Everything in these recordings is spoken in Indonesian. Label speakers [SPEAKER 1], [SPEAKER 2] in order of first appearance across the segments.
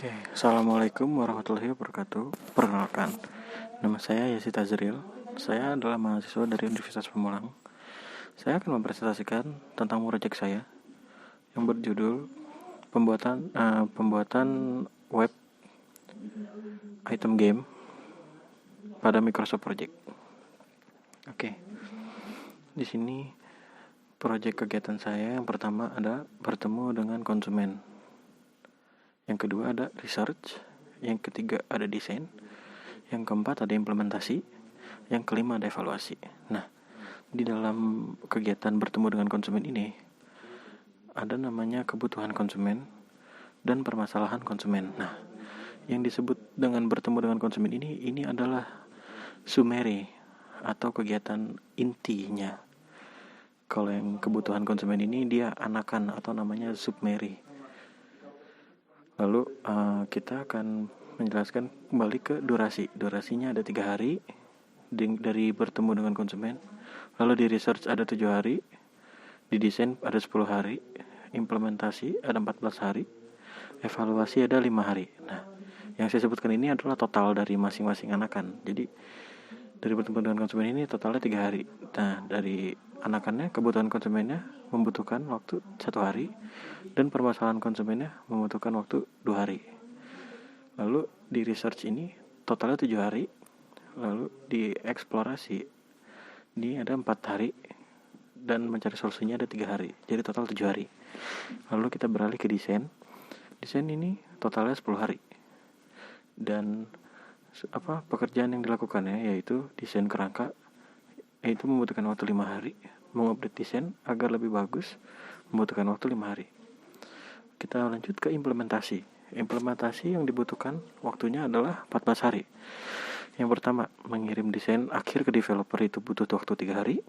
[SPEAKER 1] Oke, Assalamualaikum warahmatullahi wabarakatuh. Perkenalkan, nama saya Yasi Tazril. Saya adalah mahasiswa dari Universitas Pamulang. Saya akan mempresentasikan tentang proyek saya yang berjudul pembuatan web item game pada Microsoft Project. Oke, di sini proyek kegiatan saya yang pertama ada bertemu dengan konsumen. Yang kedua ada research, yang ketiga ada desain, yang keempat ada implementasi, yang kelima ada evaluasi. Nah, di dalam kegiatan bertemu dengan konsumen ini ada namanya kebutuhan konsumen dan permasalahan konsumen. Nah, yang disebut dengan bertemu dengan konsumen ini adalah summary atau kegiatan intinya. Kalau yang kebutuhan konsumen ini dia anakan atau namanya summary. Lalu kita akan menjelaskan kembali ke durasi. Durasinya ada 3 hari dari bertemu dengan konsumen. Lalu di research ada 7 hari, di desain ada 10 hari, implementasi ada 14 hari, evaluasi ada 5 hari. Nah, yang saya sebutkan ini adalah total dari masing-masing anakan. Jadi dari bertemu dengan konsumen ini totalnya 3 hari. Nah, dari anakannya, kebutuhan konsumennya membutuhkan waktu 1 hari, dan permasalahan konsumennya membutuhkan waktu 2 hari. Lalu di research ini totalnya 7 hari. Lalu di eksplorasi ini ada 4 hari, dan mencari solusinya ada 3 hari. Jadi total 7 hari. Lalu kita beralih ke desain. Desain ini totalnya 10 hari. Dan pekerjaan yang dilakukannya yaitu desain kerangka, yaitu membutuhkan waktu 5 hari. Mengupdate desain agar lebih bagus membutuhkan waktu 5 hari. Kita lanjut ke implementasi. Implementasi yang dibutuhkan waktunya adalah 14 hari. Yang pertama, mengirim desain akhir ke developer itu butuh waktu 3 hari,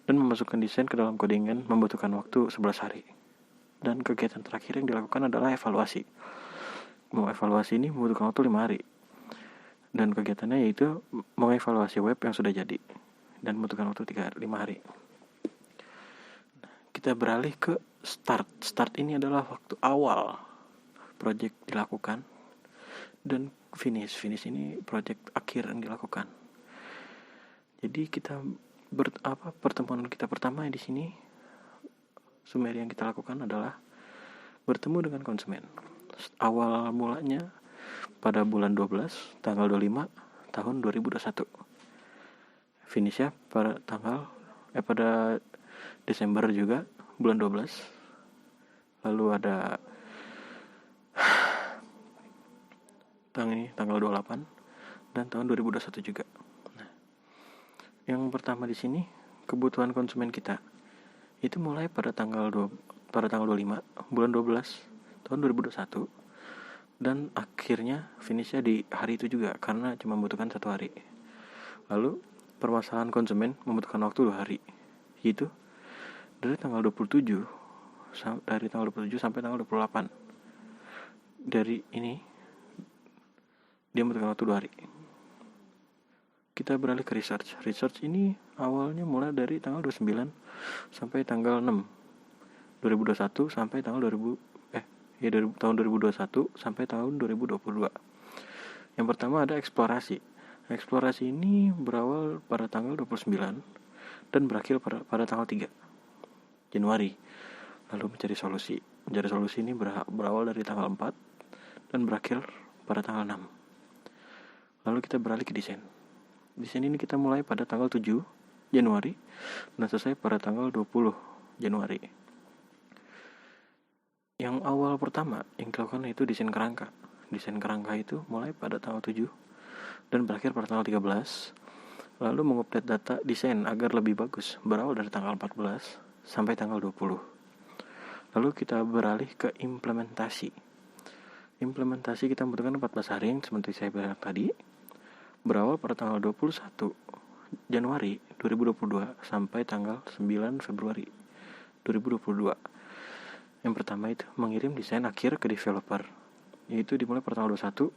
[SPEAKER 1] dan memasukkan desain ke dalam codingan membutuhkan waktu 11 hari. Dan kegiatan terakhir yang dilakukan adalah evaluasi. Mengevaluasi ini membutuhkan waktu 5 hari. Dan kegiatannya yaitu mengevaluasi web yang sudah jadi dan membutuhkan waktu 5 hari. Kita beralih ke start. Start ini adalah waktu awal project dilakukan, dan finish ini project akhir yang dilakukan. Jadi kita pertemuan kita pertama di sini, summary yang kita lakukan adalah bertemu dengan konsumen. Awal mulanya pada bulan 12 tanggal 25 tahun 2021. Finishnya pada Desember juga bulan 12. Lalu ada tanggal 28 dan tahun 2021 juga. Nah, yang pertama di sini kebutuhan konsumen kita itu mulai pada tanggal 25 bulan 12 tahun 2021, dan akhirnya finishnya di hari itu juga karena cuma membutuhkan 1 hari. Lalu permasalahan konsumen membutuhkan waktu 2 hari, yaitu dari tanggal 27 sampai tanggal 28. Dari ini dia membutuhkan waktu 2 hari. Kita beralih ke research. Research ini awalnya mulai dari tanggal 29 sampai tanggal 6 2021 sampai tanggal dari tahun 2021 sampai tahun 2022. Yang pertama ada eksplorasi. Eksplorasi ini berawal pada tanggal 29 dan berakhir pada tanggal 3 Januari. Lalu mencari solusi. Mencari solusi ini berawal dari tanggal 4 dan berakhir pada tanggal 6. Lalu kita beralih ke desain. Desain ini kita mulai pada tanggal 7 Januari dan selesai pada tanggal 20 Januari. Yang awal pertama yang dilakukan itu desain kerangka. Desain kerangka itu mulai pada tanggal 7 dan berakhir pada tanggal 13. Lalu mengupdate data desain agar lebih bagus, berawal dari tanggal 14 sampai tanggal 20. Lalu kita beralih ke implementasi. Implementasi kita membutuhkan 14 hari yang seperti saya bilang tadi, berawal pada tanggal 21 Januari 2022 sampai tanggal 9 Februari 2022. Yang pertama itu mengirim desain akhir ke developer, yaitu dimulai pada tanggal 21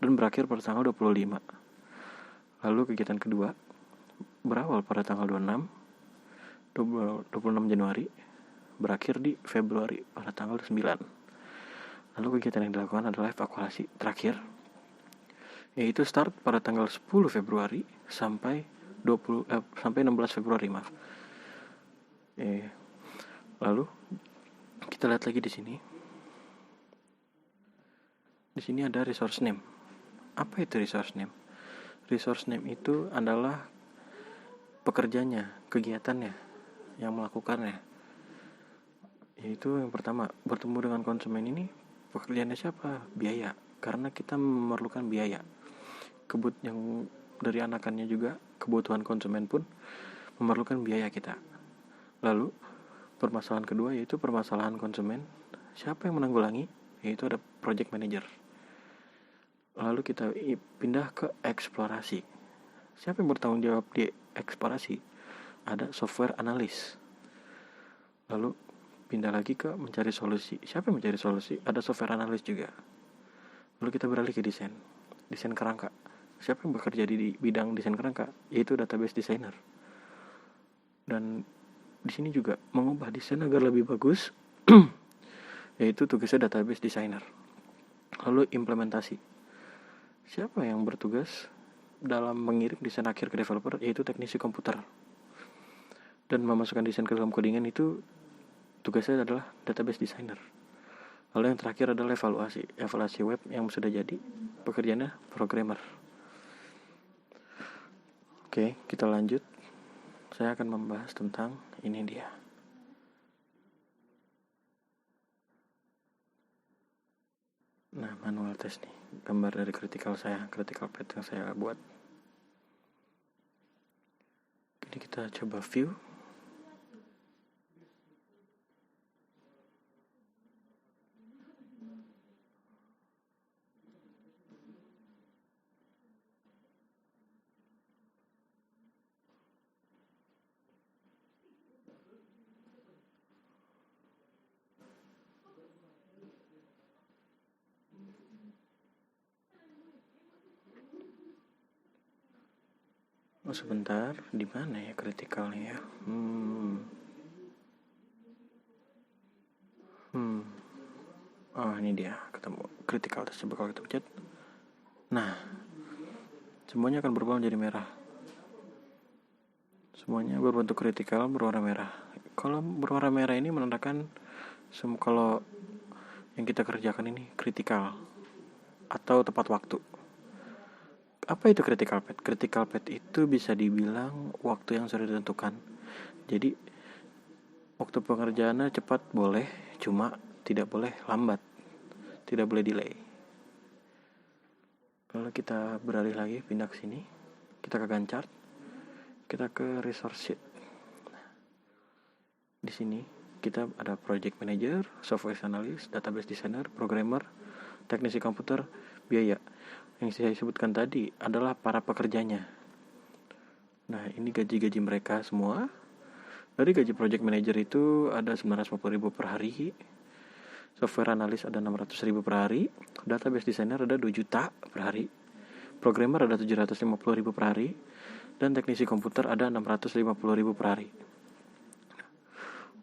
[SPEAKER 1] dan berakhir pada tanggal 25. Lalu kegiatan kedua berawal pada tanggal 26 Januari, berakhir di Februari pada tanggal 9. Lalu kegiatan yang dilakukan adalah evakuasi terakhir, yaitu start pada tanggal 10 Februari sampai 16 Februari, maaf. Lalu kita lihat lagi di sini. Di sini ada resource name. Apa itu resource name? Resource name itu adalah pekerjanya, kegiatannya, yang melakukannya. Yaitu yang pertama, bertemu dengan konsumen ini pekerjaannya siapa? Biaya. Karena kita memerlukan biaya. Yang dari anakannya juga, kebutuhan konsumen pun memerlukan biaya kita. Lalu permasalahan kedua yaitu permasalahan konsumen. Siapa yang menanggulangi? Yaitu ada project manager. Lalu kita pindah ke eksplorasi. Siapa yang bertanggung jawab di eksplorasi? Ada software analis. Lalu pindah lagi ke mencari solusi. Siapa yang mencari solusi? Ada software analis juga. Lalu kita beralih ke desain kerangka. Siapa yang bekerja di bidang desain kerangka? Yaitu database designer. Dan di sini juga mengubah desain agar lebih bagus, yaitu tugasnya database designer. Lalu implementasi. Siapa yang bertugas dalam mengirim desain akhir ke developer? Yaitu teknisi komputer. Dan memasukkan desain ke dalam codingan itu tugasnya adalah database designer. Lalu yang terakhir adalah evaluasi web yang sudah jadi, pekerjaannya programmer. Oke, kita lanjut. Saya akan membahas tentang ini dia. Nah, manual test nih, gambar dari critical path yang saya buat. Jadi kita coba view. Oh sebentar, di mana ya kritikalnya ya? Oh ini dia, ketemu kritikal tersebut kalau kita pencet. Nah, semuanya akan berubah menjadi merah. Semuanya berbentuk kritikal berwarna merah. Kalau berwarna merah ini menandakan kalau yang kita kerjakan ini kritikal atau tepat waktu. Apa itu critical path? Critical path itu bisa dibilang waktu yang sudah ditentukan. Jadi waktu pengerjaannya cepat boleh, cuma tidak boleh lambat, tidak boleh delay. Lalu kita beralih lagi, pindah ke sini, kita ke Gantt chart, kita ke resource sheet. Di sini kita ada project manager, software analyst, database designer, programmer, teknisi komputer, biaya. Yang saya sebutkan tadi adalah para pekerjanya. Nah, ini gaji-gaji mereka semua. Dari gaji project manager itu ada 950.000 per hari. Software analis ada 600.000 per hari. Database designer ada 2 juta per hari. Programmer ada 750.000 per hari. Dan teknisi komputer ada 650.000 per hari.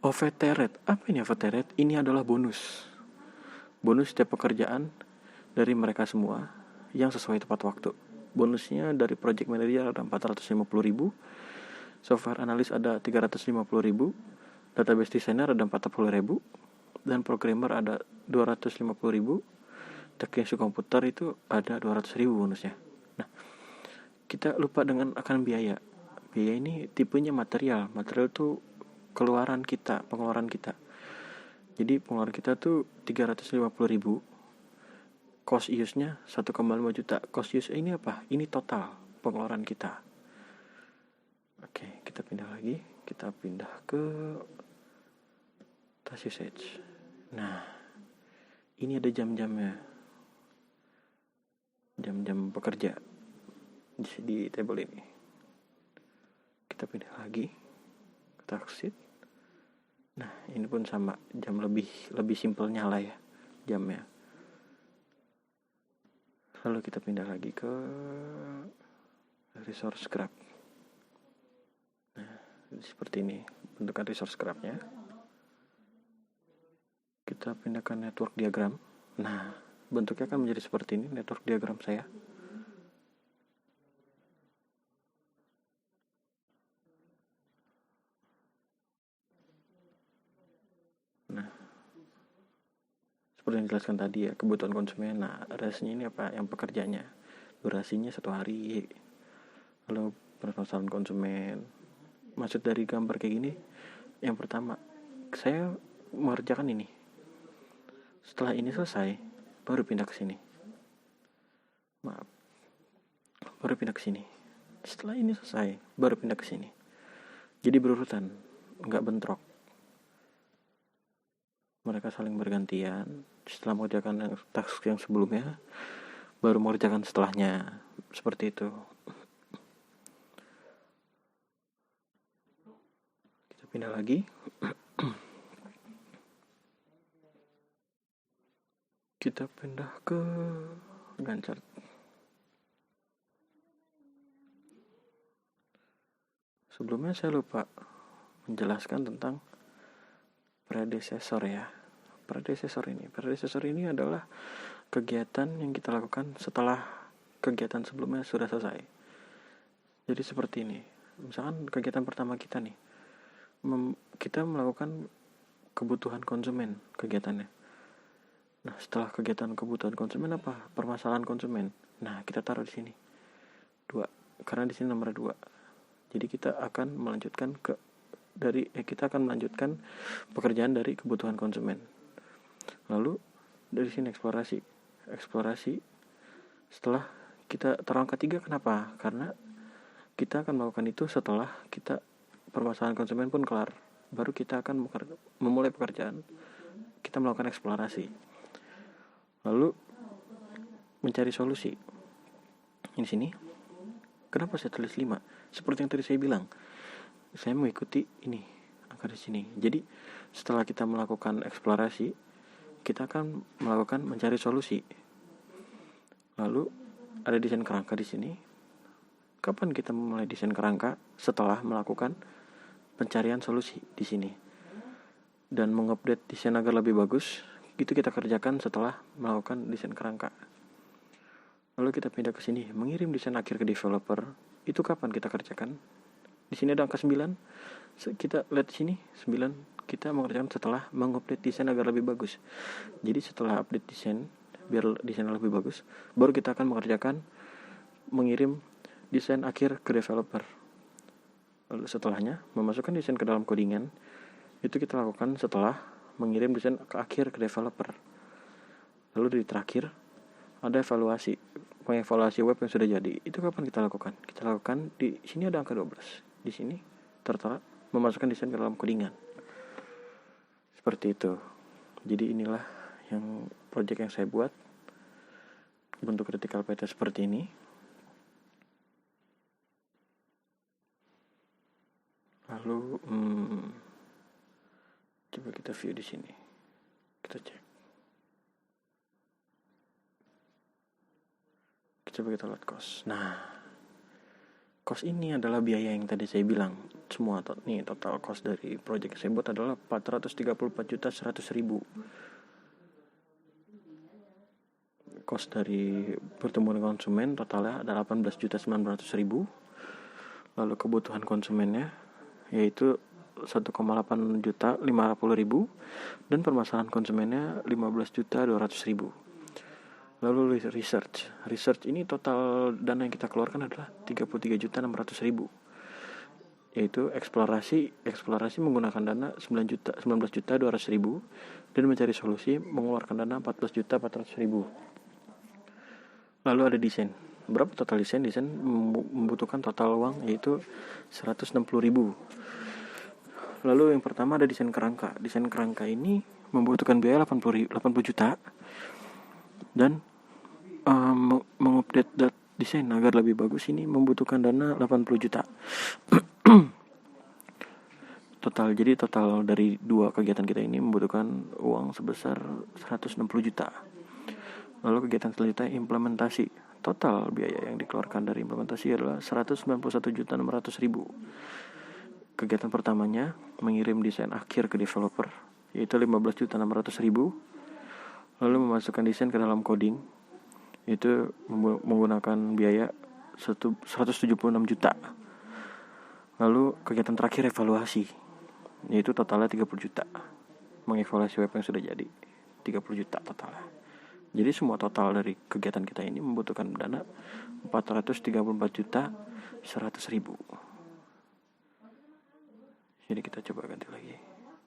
[SPEAKER 1] OVT rate. Apa ini OVT rate? Ini adalah bonus. Bonus setiap pekerjaan dari mereka semua yang sesuai tepat waktu. Bonusnya dari project manager ada 450.000, software analis ada 350.000, database designer ada 40.000, dan programmer ada 250.000, teknisi komputer itu ada 200.000 bonusnya. Nah, kita lupa dengan akan biaya. Biaya ini tipenya material itu pengeluaran kita. Jadi pengeluaran kita tuh 350.000. Cost use-nya 1,5 juta. Cost use ini apa? Ini total pengeluaran kita. Oke, kita pindah lagi. Kita pindah ke task usage. Nah, ini ada jam-jamnya. Jam-jam bekerja di table ini. Kita pindah lagi ke task sheet. Nah, ini pun sama, jam lebih simpelnya lah ya jamnya. Lalu kita pindah lagi ke resource graph. Nah, seperti ini bentukan resource graph-nya. Kita pindahkan network diagram. Nah, bentuknya akan menjadi seperti ini network diagram saya. Nah, seperti yang dijelaskan tadi ya, kebutuhan konsumen. Nah, resnya ini apa? Yang pekerjanya. Durasinya 1 hari. Lalu permasalahan konsumen. Maksud dari gambar kayak gini, yang pertama, saya mengerjakan ini. Setelah ini selesai, baru pindah ke sini. Maaf. Baru pindah ke sini. Setelah ini selesai, baru pindah ke sini. Jadi berurutan, nggak bentrok. Mereka saling bergantian. Setelah mengerjakan task yang sebelumnya, baru mengerjakan setelahnya. Seperti itu. Kita pindah lagi. Kita pindah ke Gantt chart. Sebelumnya saya lupa menjelaskan tentang predecessor ya. Predecessor ini adalah kegiatan yang kita lakukan setelah kegiatan sebelumnya sudah selesai. Jadi seperti ini. Misalkan kegiatan pertama kita nih, kita melakukan kebutuhan konsumen kegiatannya. Nah, setelah kegiatan kebutuhan konsumen apa? Permasalahan konsumen. Nah, kita taruh di sini 2, karena di sini nomor 2. Jadi kita akan melanjutkan kita akan melanjutkan pekerjaan dari kebutuhan konsumen. Lalu dari sini eksplorasi. Setelah kita taruh angka 3, kenapa? Karena kita akan melakukan itu setelah kita permasalahan konsumen pun kelar. Baru kita akan memulai pekerjaan. Kita melakukan eksplorasi. Lalu mencari solusi. Di sini. Kenapa saya tulis 5? Seperti yang tadi saya bilang, saya mengikuti ini angka di sini. Jadi setelah kita melakukan eksplorasi, kita akan melakukan mencari solusi. Lalu ada desain kerangka di sini. Kapan kita memulai desain kerangka? Setelah melakukan pencarian solusi di sini. Dan mengupdate desain agar lebih bagus, itu kita kerjakan setelah melakukan desain kerangka. Lalu kita pindah ke sini, mengirim desain akhir ke developer. Itu kapan kita kerjakan? Di sini ada angka 9. Kita lihat di sini 9, kita mengerjakan setelah mengupdate desain agar lebih bagus. Jadi setelah update desain biar desain lebih bagus, baru kita akan mengerjakan mengirim desain akhir ke developer. Lalu setelahnya memasukkan desain ke dalam codingan. Itu kita lakukan setelah mengirim desain akhir ke developer. Lalu di terakhir ada mengevaluasi web yang sudah jadi. Itu kapan kita lakukan? Kita lakukan di sini ada angka 12. Di sini tertera memasukkan desain ke dalam codingan. Seperti itu. Jadi inilah yang project yang saya buat. Bentuk critical PT seperti ini. Lalu coba kita view di sini. Kita cek. Coba kita lihat cost. Nah, cost ini adalah biaya yang tadi saya bilang. Semua total cost dari project saya buat adalah 434.100.000. Cost dari bertemu dengan konsumen totalnya ada 18.900.000. Lalu kebutuhan konsumennya yaitu 1,8.550.000 dan permasalahan konsumennya 15.200.000. Lalu research ini total dana yang kita keluarkan adalah 33.600.000, yaitu eksplorasi menggunakan dana 19.200.000 dan mencari solusi mengeluarkan dana 14.400.000. Lalu ada desain. Berapa total desain? Desain membutuhkan total uang yaitu 160.000. Lalu yang pertama ada desain kerangka. Desain kerangka ini membutuhkan biaya 80 juta dan mengupdate desain agar lebih bagus ini membutuhkan dana 80 juta. Total dari 2 kegiatan kita ini membutuhkan uang sebesar 160 juta. Lalu kegiatan selanjutnya implementasi. Total biaya yang dikeluarkan dari implementasi adalah 191.600.000. Kegiatan pertamanya mengirim desain akhir ke developer yaitu 15.600.000. lalu memasukkan desain ke dalam coding, itu menggunakan biaya 176 juta. Lalu kegiatan terakhir evaluasi, yaitu totalnya 30 juta. Mengevaluasi web yang sudah jadi 30 juta totalnya. Jadi semua total dari kegiatan kita ini membutuhkan dana 434 juta 100 ribu. Jadi kita coba ganti lagi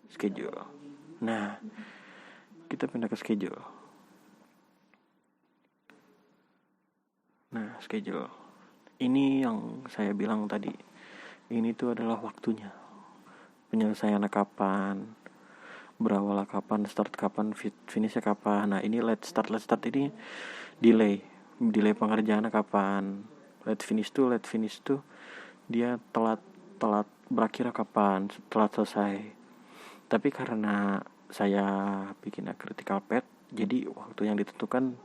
[SPEAKER 1] schedule. Nah, kita pindah ke schedule. Nah, schedule ini yang saya bilang tadi, ini tuh adalah waktunya. Penyelesaiannya kapan, berawal kapan, start kapan, finishnya kapan. Nah, ini let's start ini delay pengerjaannya kapan. Let's finish tuh dia telat berakhir kapan, telat selesai. Tapi karena saya bikinnya critical path, jadi waktu yang ditentukan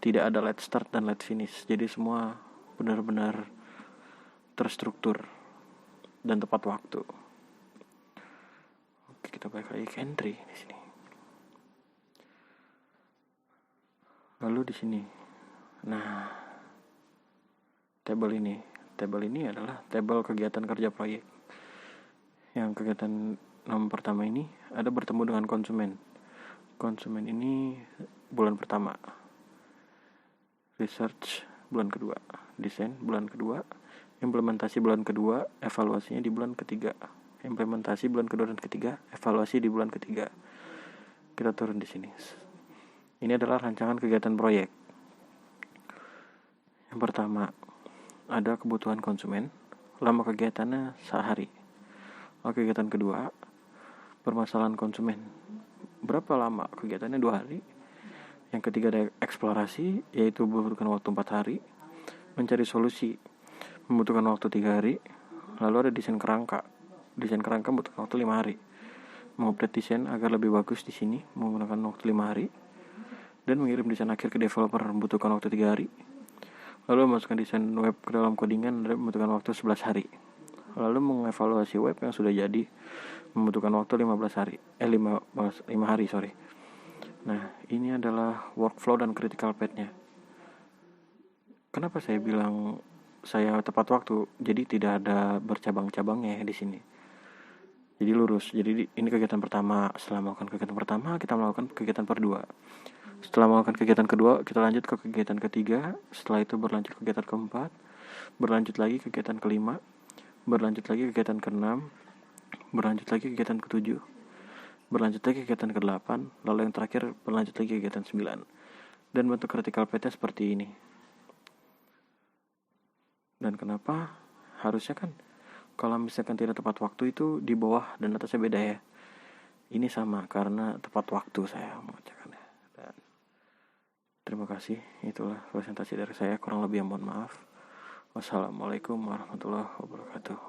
[SPEAKER 1] tidak ada let's start dan let's finish. Jadi semua benar-benar terstruktur dan tepat waktu. Oke, kita balik lagi ke entry di sini. Lalu di sini, nah, tabel ini adalah tabel kegiatan kerja proyek. Yang kegiatan nomor pertama ini ada bertemu dengan konsumen. Konsumen ini bulan pertama, research bulan kedua, desain bulan kedua, implementasi bulan kedua, evaluasinya di bulan ketiga. Implementasi bulan kedua dan ketiga, evaluasi di bulan ketiga. Kita turun di sini. Ini adalah rancangan kegiatan proyek. Yang pertama, ada kebutuhan konsumen, lama kegiatannya sehari. Kegiatan kedua, permasalahan konsumen, berapa lama kegiatannya 2 hari. Yang ketiga ada eksplorasi, yaitu membutuhkan waktu 4 hari. Mencari solusi, membutuhkan waktu 3 hari. Lalu ada desain kerangka membutuhkan waktu 5 hari. Mengupdate desain agar lebih bagus di sini menggunakan waktu 5 hari. Dan mengirim desain akhir ke developer membutuhkan waktu 3 hari. Lalu memasukkan desain web ke dalam codingan membutuhkan waktu 11 hari. Lalu mengevaluasi web yang sudah jadi membutuhkan waktu 5 hari. Nah, ini adalah workflow dan critical path-nya. Kenapa saya bilang saya tepat waktu? Jadi tidak ada bercabang-cabangnya di sini. Jadi lurus. Jadi ini kegiatan pertama. Setelah melakukan kegiatan pertama, kita melakukan kegiatan kedua. Setelah melakukan kegiatan kedua, kita lanjut ke kegiatan ketiga. Setelah itu berlanjut kegiatan keempat, berlanjut lagi kegiatan kelima, berlanjut lagi kegiatan keenam, berlanjut lagi kegiatan ketujuh, berlanjut lagi kegiatan ke-8, lalu yang terakhir berlanjut lagi kegiatan 9. Dan bentuk critical path-nya seperti ini. Dan kenapa? Harusnya kan kalau misalkan tidak tepat waktu itu di bawah dan atasnya beda ya. Ini sama karena tepat waktu saya mengerjakannya. Dan terima kasih, itulah presentasi dari saya, kurang lebih mohon maaf. Wassalamualaikum warahmatullahi wabarakatuh.